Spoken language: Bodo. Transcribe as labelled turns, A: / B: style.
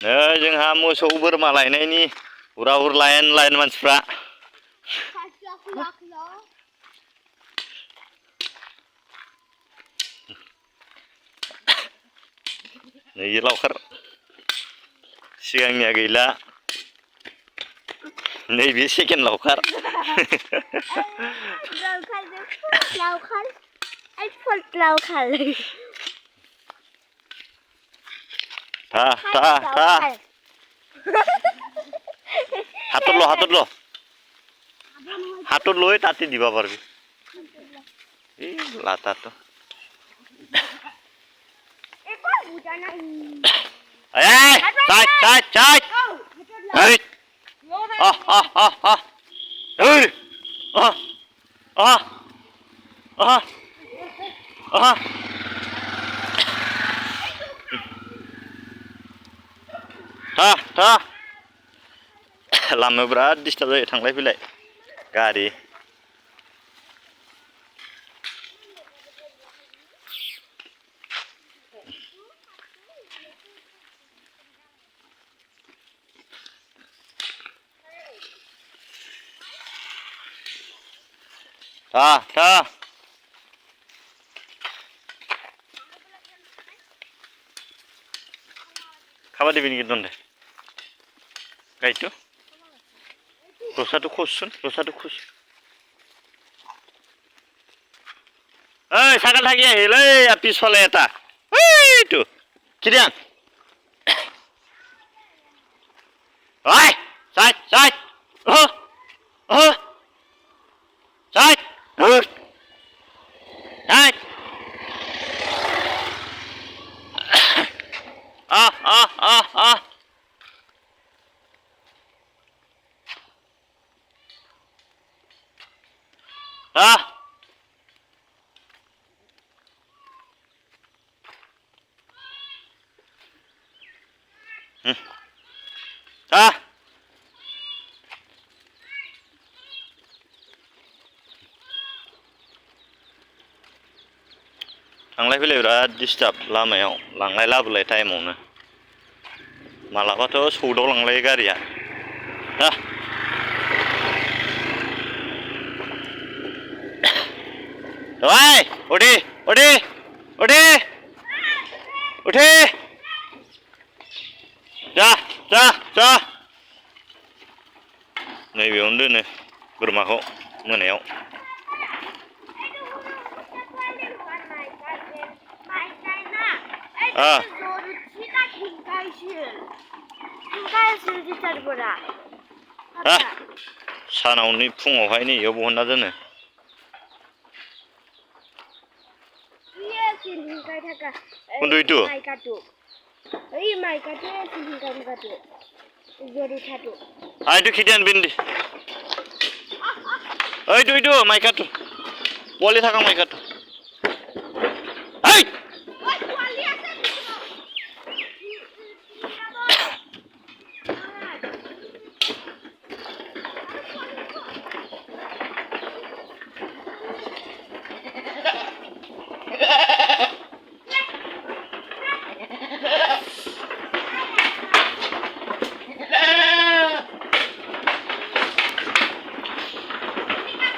A: जोंहा मोसौ बोरमा लायनायनि उराउर लाइन मानसिफ्रा नै लावखार सिगांनिया गैला नैबे सेकेन्ड लावखार হাতত লৈ তাতে দিবা পারবি এই লাটাটো এই চাই এই लामायाव बिराद डिस्टार्ब जायो थांलाय फैलाय गारि खाबादि बिनि गिदों दे गाइतो रसादो खसुन ओइ सागाल थागिया हेलै आपिस फलायता ओइ तु किदियां ओइ साइड साइड साइड थांलाय फैलाय बिराद डिस्टार्ब लामायाव लांलाय लाबोलाय टाइमावनो मालाबाथ' सौदाव लांलाय गारिया ओइ उठे जा नैबेयावनो दोनो बोरमाखौ मोनायाव सानावनो फुङावहाय नैयाव बहनना दोनो Untuk itu? Ah itu kidian bindi. Ah itu maika tuh. Boleh takang maika tuh.